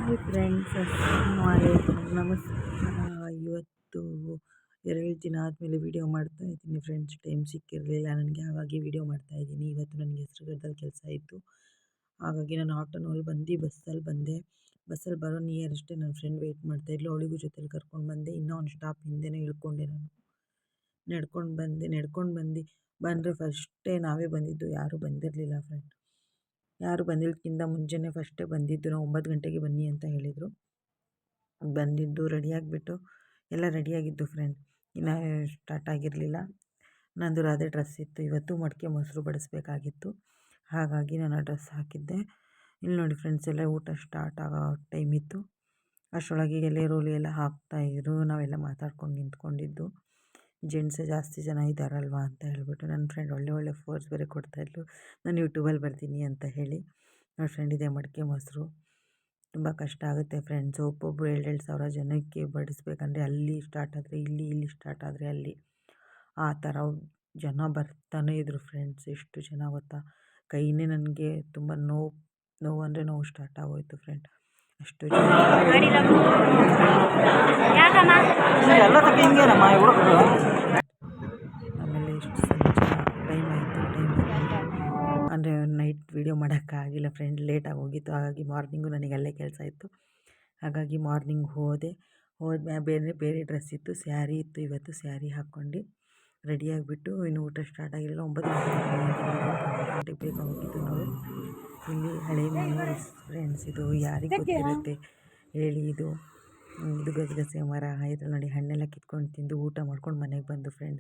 Hi friends, ಅಸ್ಸಲಾಮುಅಲೈಕುಮ್. ನಮಸ್ಕಾರ. ಇವತ್ತು 2 ದಿನ ಆದಮೇಲೆ ವೀಡಿಯೋ ಮಾಡ್ತಾಯಿದ್ದೀನಿ ಫ್ರೆಂಡ್ಸ್. ಟೈಮ್ ಸಿಕ್ಕಿರಲಿಲ್ಲ ನನಗೆ, ಹಾಗಾಗಿ ವೀಡಿಯೋ ಮಾಡ್ತಾಯಿದ್ದೀನಿ. ಇವತ್ತು ನನಗೆ ಹೆಸರುಘಟ್ಟದಲ್ಲಿ ಕೆಲಸ ಇತ್ತು, ಹಾಗಾಗಿ ನಾನು ಆಟೋನಲ್ಲಿ ಬಂದು ಬಸ್ಸಲ್ಲಿ ಬಂದೆ. ಬಸ್ಸಲ್ಲಿ ಬರೋ ನಿಯರಷ್ಟೇ ನನ್ನ ಫ್ರೆಂಡ್ ವೆಯ್ಟ್ ಮಾಡ್ತಾಯಿದ್ಲು, ಅವಳಿಗೂ ಜೊತೆಲಿ ಕರ್ಕೊಂಡು ಬಂದೆ. ಇನ್ನೂ ಒಂದು ಸ್ಟಾಪ್ ಹಿಂದೆನೇ ಇಳ್ಕೊಂಡೆ. ನಾನು ನಡ್ಕೊಂಡು ಬಂದರೆ ಫಸ್ಟೇ ನಾವೇ ಬಂದಿದ್ದು, ಯಾರೂ ಬಂದಿರಲಿಲ್ಲ ಫ್ರೆಂಡ್. ಯಾರು ಬಂದಿದ್ದಕ್ಕಿಂತ ಮುಂಚೆನೇ ಫಸ್ಟೇ ಬಂದಿದ್ದು. ನಾವು 9 ಗಂಟೆಗೆ ಬನ್ನಿ ಅಂತ ಹೇಳಿದರು. ಬಂದಿದ್ದು ರೆಡಿಯಾಗಿಬಿಟ್ಟು ಎಲ್ಲ ರೆಡಿಯಾಗಿದ್ದು ಫ್ರೆಂಡ್. ಇನ್ನೂ ಸ್ಟಾರ್ಟ್ ಆಗಿರಲಿಲ್ಲ. ನಂದು ಅದೇ ಡ್ರೆಸ್ ಇತ್ತು. ಇವತ್ತು ಮಡಿಕೆ ಮೊಸರು ಬಡಿಸ್ಬೇಕಾಗಿತ್ತು, ಹಾಗಾಗಿ ನಾನು ಡ್ರೆಸ್ ಹಾಕಿದ್ದೆ. ಇಲ್ಲಿ ನೋಡಿ ಫ್ರೆಂಡ್ಸ್, ಎಲ್ಲ ಊಟ ಸ್ಟಾರ್ಟ್ ಆಗೋ ಟೈಮ್ ಇತ್ತು. ಅಷ್ಟರೊಳಗೆ ಎಲೆ ರೋಲು ಎಲ್ಲ ಹಾಕ್ತಾಯಿದ್ರು. ನಾವೆಲ್ಲ ಮಾತಾಡ್ಕೊಂಡು ನಿಂತ್ಕೊಂಡಿದ್ದು. ಜೆಂಟ್ಸೇ ಜಾಸ್ತಿ ಜನ ಇದ್ದಾರಲ್ವ ಅಂತ ಹೇಳಿಬಿಟ್ಟು ನನ್ನ ಫ್ರೆಂಡ್ ಒಳ್ಳೆ ಫೋರ್ಸ್ ಬೇರೆ ಕೊಡ್ತಾಯಿದ್ಲು, ನಾನು ಯೂಟ್ಯೂಬಲ್ಲಿ ಬರ್ತೀನಿ ಅಂತ ಹೇಳಿ. ನನ್ನ ಫ್ರೆಂಡ್ ಇದೆ ಮಡಿಕೆ ಮೊಸರು. ತುಂಬ ಕಷ್ಟ ಆಗುತ್ತೆ ಫ್ರೆಂಡ್ಸ್. ಒಬ್ಬೊಬ್ಬರು 2 ಸಾವಿರ ಜನಕ್ಕೆ ಬಡಿಸ್ಬೇಕಂದ್ರೆ ಅಲ್ಲಿ ಸ್ಟಾರ್ಟ್ ಆದರೆ ಇಲ್ಲಿ ಸ್ಟಾರ್ಟ್ ಆದರೆ ಅಲ್ಲಿ, ಆ ಥರ ಜನ ಬರ್ತಾನೆ ಇದ್ದರು ಫ್ರೆಂಡ್ಸ್. ಎಷ್ಟು ಜನ ಗೊತ್ತಾ, ಕೈನೇ ನನಗೆ ತುಂಬ ನೋವು ಅಂದರೆ ನೋವು ಸ್ಟಾರ್ಟ್ ಆಗೋಯ್ತು ಫ್ರೆಂಡ್. ಅಷ್ಟು ಜನ ಆಮೇಲೆ ಎಷ್ಟು ಟೈಮ್ ಆಯಿತು. ಅಂದರೆ ನೈಟ್ ವೀಡಿಯೋ ಮಾಡೋಕ್ಕಾಗಿಲ್ಲ ಫ್ರೆಂಡ್, ಲೇಟಾಗಿ ಹೋಗಿತ್ತು. ಹಾಗಾಗಿ ಮಾರ್ನಿಂಗು ನನಗೆ ಅಲ್ಲೇ ಕೆಲಸ ಇತ್ತು, ಹಾಗಾಗಿ ಮಾರ್ನಿಂಗ್ ಹೋದ್ಮೇಲೆ ಬೇರೆ ಡ್ರೆಸ್ ಇತ್ತು, ಸ್ಯಾರಿ ಇತ್ತು. ಇವತ್ತು ಸ್ಯಾರಿ ಹಾಕ್ಕೊಂಡು ರೆಡಿಯಾಗಿಬಿಟ್ಟು, ಇನ್ನು ಊಟ ಸ್ಟಾರ್ಟ್ ಆಗಿರಲಿಲ್ಲ. 9 ಗಂಟೆಗೆ ಬೇಗ ಹೋಗಿದ್ದು ನಾವು. ಇಲ್ಲಿ ಹಳೆ ಮೆಮೊರೀಸ್ ಫ್ರೆಂಡ್ಸ್. ಇದು ಯಾರಿಗೆ ಗೊತ್ತಿರುತ್ತೆ ಹೇಳಿ. ಇದು ಗಸಗಸೆ ಮರ ಇದ್ರಲ್ಲಿ ನೋಡಿ, ಹಣ್ಣೆಲ್ಲ ಕಿತ್ಕೊಂಡು ತಿಂದು ಊಟ ಮಾಡ್ಕೊಂಡು ಮನೆಗೆ ಬಂದು ಫ್ರೆಂಡ್ಸ್.